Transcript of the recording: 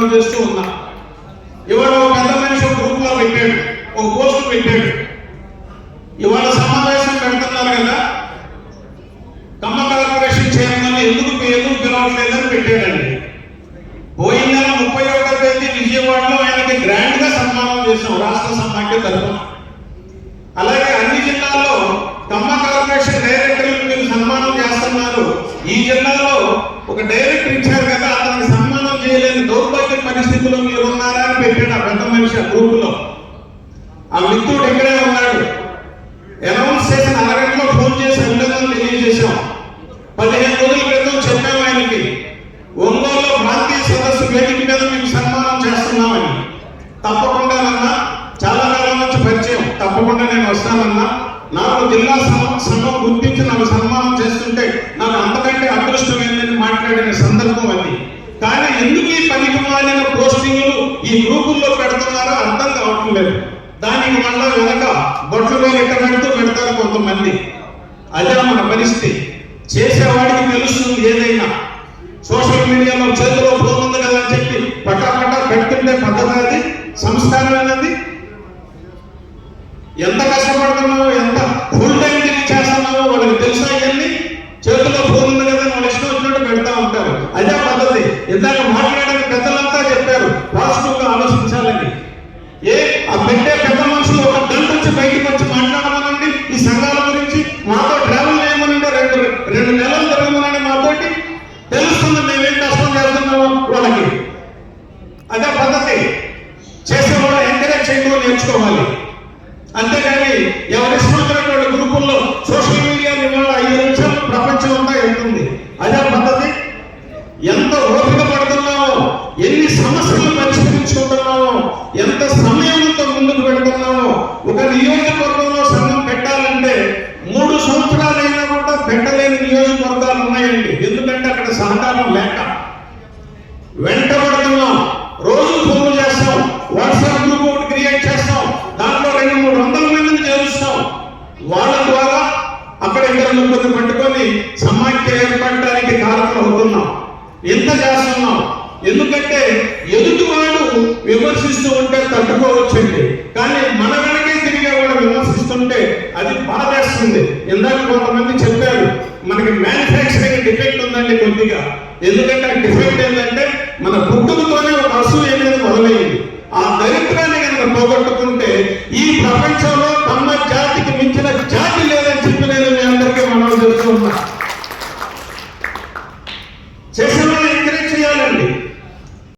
ప్రయత్నాలు చేస్తూ ఉన్నా. ఇవాళ ఒక పెద్ద మనిషి ఒక గ్రూప్ లో పెట్టాడు, ఒక పోస్ట్ పెట్టాడు. ఇవాళ సమావేశం పెడుతున్నారు కదా, ఖమ్మ కార్పొరేషన్ చైర్మన్ ఎందుకు పిలవట్లేదని పెట్టాడండి. పోయిన నెల 31వ తేదీ విజయవాడలో ఆయనకి గ్రాండ్ గా సన్మానం చేశాం రాష్ట్ర సమాఖ్య తరఫున. అలాగే అన్ని జిల్లాల్లో ఖమ్మ కార్పొరేషన్ డైరెక్టర్లకు మీరు సన్మానం చేస్తున్నారు. ఈ జిల్లాలో ఒక డైరెక్టర్ ఇచ్చారు కదా, అతనికి సన్మానం చేయలేని దౌర్భాగ్య పరిస్థితుల్లో మీరు ఉన్నారా అని పెట్టాడు ఆ పెద్ద మనిషి ఆ గ్రూప్ లో. ఆ మిత్రుడు ఇక్కడే ఉన్నాడు. అనౌన్స్ చేసిన అరగంటలో ఫోన్ చేసి అభినందనలు తెలియజేశాం. 15 రోజుల క్రితం చెప్పాము ఆయనకి, ఒంగోలులో ప్రాంతీయ సదస్సు వేదిక మీద మీకు సన్మానం చేస్తున్నామని. తప్పకుండానన్నా, చాలా కాలం నుంచి పరిచయం, తప్పకుండా నేను వస్తానన్నా. నాకు జిల్లా సంఘం గుర్తించి నాకు సన్మానం చేస్తుంటే నాకు అంతకంటే అదృష్టం ఏందని మాట్లాడిన సందర్భం అది. కానీ ఎందుకు ఈ పనికి మాలిన పోస్టింగ్లు ఈ గ్రూపుల్లో పెడుతున్నారో అర్థం కావట్లేదు. దానికి మళ్ళా వెనక బొట్లు ఎట్ట పెడతారు కొంతమంది. అదే మన పరిస్థితి. చేసేవాడికి తెలుస్తుంది ఏదైనా. సోషల్ మీడియాలో చేతిలో ఫోన్ ఉంది కదా అని చెప్పి పటాపటా పెడుతుంటే పద్ధతి అది సంస్కారమైనది. ఎంత కష్టపడుతున్నావో, ఎంత ఫుల్ టైం తిరిగి చేస్తున్నావో వాళ్ళకి తెలుసా ఇవన్నీ. చేతిలో ఫోన్ ఉంది కదా వాళ్ళు ఇష్టం వచ్చినట్టు పెడతా ఉంటారు. అదే పద్ధతి. ఇందాక మాట్లాడిన పెద్దలంతా చెప్పారు పాజిటివ్ గా ఆలోచించాలని. ఆ పెట్టే పెద్ద మనుషులు ఒక గంట నుంచి బయటకు వచ్చి మాట్లాడమనండి ఈ సంఘాల గురించి, మాతో ట్రావెల్ చేయమనండి, 2 నెలలు తిరగమనండి, మాతోటి తెలుస్తుంది మేమేం కష్టం చేస్తున్నామో వాళ్ళకి. అదే పద్ధతి. చేసేవాళ్ళు ఎంకరేజ్ చేయడం నేర్చుకోవాలి. అంతేగాని ఎవరి ఇష్టమైనటువంటి గ్రూపుల్లో సోషల్ మీడియా 5 నిమిషాలు ప్రపంచం అంతా వెళ్తుంది. అదే పద్ధతి. ఎంత ఓపిక పడుతున్నామో, ఎన్ని సమస్యలు పరిష్కరించుకుంటున్నామో, ఎంత సమయంతో ముందుకు పెడుతున్నామో. ఒక నియోజకవర్గంలో సంఘం పెట్టాలంటే 3 సంవత్సరాలైనా కూడా పెట్టలేని నియోజకవర్గాలు ఉన్నాయండి. ఎందుకంటే అక్కడ సహకారం లేక వెంటబడుతున్నాం. రోజు ఫోన్ చేస్తాం, వాట్సాప్ గ్రూప్ ఒకటి క్రియేట్ చేస్తాం, దాంట్లో 200-300 మందిని చేరుస్తాం. వాళ్ళ ద్వారా అక్కడ 2-3 పట్టుకొని సమాఖ్య ఏర్పడటానికి కారణం అవుతున్నాం. ఎంత చేస్తున్నాం. ఎందుకంటే ఎదుటివాడు విమర్శిస్తూ ఉంటే తట్టుకోవచ్చండి, కానీ మన వెనకే తిరిగేవాడు విమర్శిస్తుంటే అది బాధేస్తుంది. ఇందాక కొంతమంది చెప్పారు మనకి మ్యానుఫ్యాక్చరింగ్ డిఫెక్ట్ ఉందండి కొద్దిగా. ఎందుకంటే ఆ డిఫెక్ట్ ఏంటంటే మన పుట్టుకతోనే ఒక అసూయ అనేది మొదలైంది. ఆ దరిద్రాన్ని కనుక పోగొట్టుకుంటే ఈ